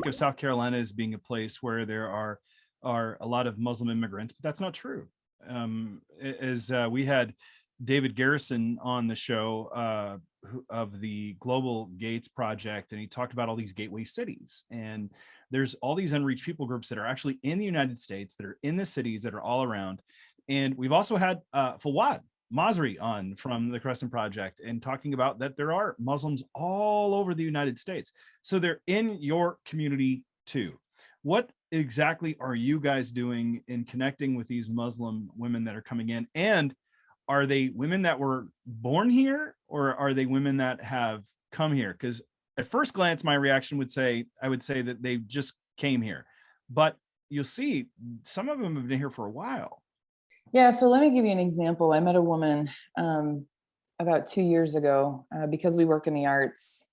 think of South Carolina as being a place where there are a lot of Muslim immigrants, but that's not true. As we had David Garrison on the show of the Global Gates Project, and he talked about all these gateway cities. And there's all these unreached people groups that are actually in the United States, that are in the cities, that are all around. And we've also had Fawad Masri on from the Crescent Project, and talking about that there are Muslims all over the United States. So they're in your community too. What exactly are you guys doing in connecting with these Muslim women that are coming in? And are they women that were born here, or are they women that have come here? Because at first glance, my reaction I would say that they just came here, but you'll see some of them have been here for a while. Yeah, so let me give you an example. I met a woman about 2 years ago because we work in the arts,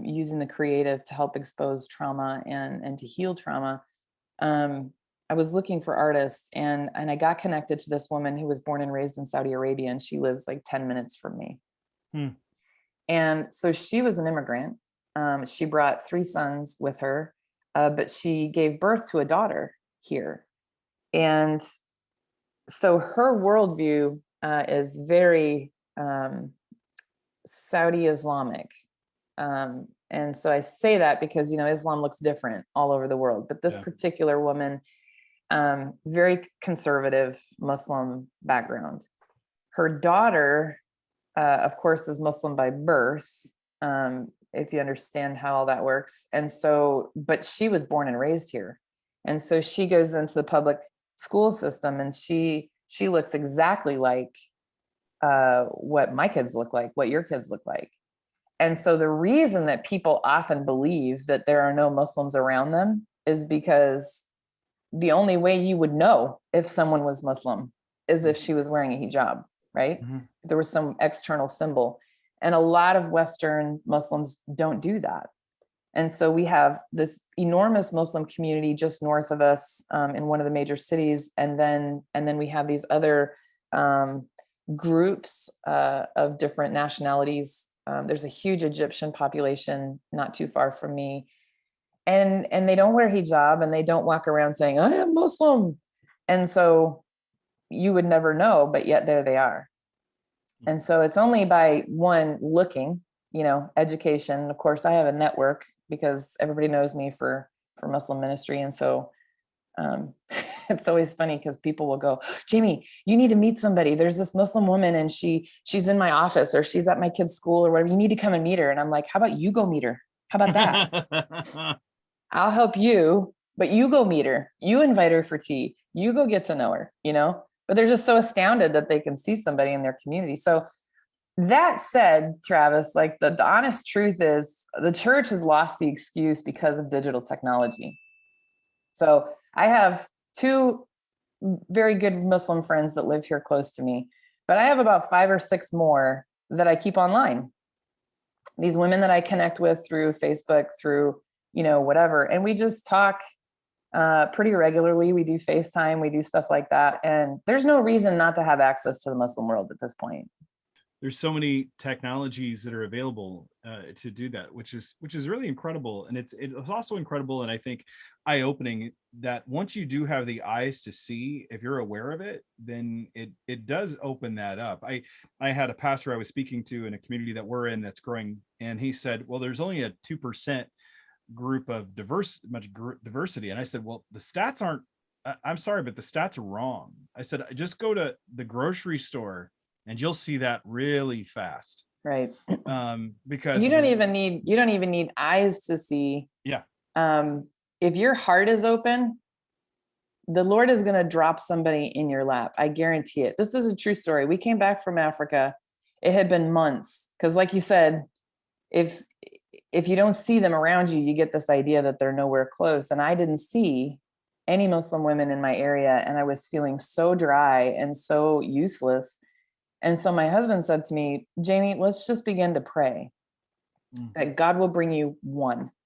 using the creative to help expose trauma and to heal trauma. I was looking for artists, and I got connected to this woman who was born and raised in Saudi Arabia, and she lives like 10 minutes from me. And so she was an immigrant. She brought 3 sons with her, but she gave birth to a daughter here. And so her worldview is very Saudi Islamic. And so I say that because, Islam looks different all over the world, but this particular woman, very conservative Muslim background. Her daughter, of course, is Muslim by birth, if you understand how all that works. And so, but she was born and raised here. And so she goes into the public school system, and she looks exactly like what my kids look like, what your kids look like. And so the reason that people often believe that there are no Muslims around them is because the only way you would know if someone was Muslim is if she was wearing a hijab, right? Mm-hmm. There was some external symbol. And a lot of Western Muslims don't do that. And so we have this enormous Muslim community just north of us in one of the major cities. And then we have these other groups of different nationalities. There's a huge Egyptian population not too far from me. And they don't wear hijab, and they don't walk around saying, I am Muslim. And so you would never know, but yet there they are. And so it's only by one looking, education. Of course, I have a network because everybody knows me for Muslim ministry. And so it's always funny because people will go, Jami, you need to meet somebody. There's this Muslim woman, and she's in my office, or she's at my kid's school or whatever. You need to come and meet her. And I'm like, how about you go meet her? How about that? I'll help you, but you go meet her. You invite her for tea. You go get to know her, but they're just so astounded that they can see somebody in their community. So that said, Travis, like the honest truth is the church has lost the excuse because of digital technology. So I have 2 very good Muslim friends that live here close to me, but I have about 5 or 6 more that I keep online. These women that I connect with through Facebook, through, whatever. And we just talk pretty regularly. We do FaceTime, we do stuff like that. And there's no reason not to have access to the Muslim world at this point. There's so many technologies that are available to do that, which is really incredible. And it's also incredible, and I think eye-opening, that once you do have the eyes to see, if you're aware of it, then it does open that up. I had a pastor I was speaking to in a community that we're in that's growing, and he said, well, there's only a 2% group of diversity. And I said, well, the stats aren't, I'm sorry, but the stats are wrong. I said, just go to the grocery store and you'll see that really fast. Right. Because you don't even need eyes to see. Yeah. If your heart is open, the Lord is going to drop somebody in your lap. I guarantee it. This is a true story. We came back from Africa. It had been months. Because like you said, if you don't see them around you, you get this idea that they're nowhere close. And I didn't see any Muslim women in my area. And I was feeling so dry and so useless. And so my husband said to me, Jami, let's just begin to pray that God will bring you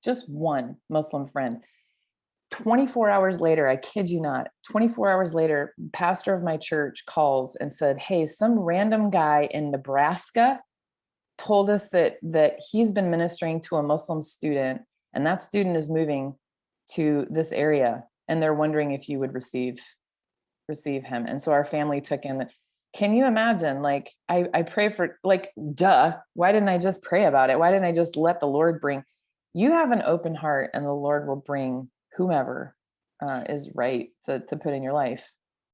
just one Muslim friend. 24 hours later, I kid you not, 24 hours later, pastor of my church calls and said, hey, some random guy in Nebraska told us that he's been ministering to a Muslim student, and that student is moving to this area, and they're wondering if you would receive him. And so our family took in. Can you imagine? Like, I pray for, like, duh, why didn't I just pray about it? Why didn't I just let the Lord bring? You have an open heart, and the Lord will bring whomever is right to put in your life.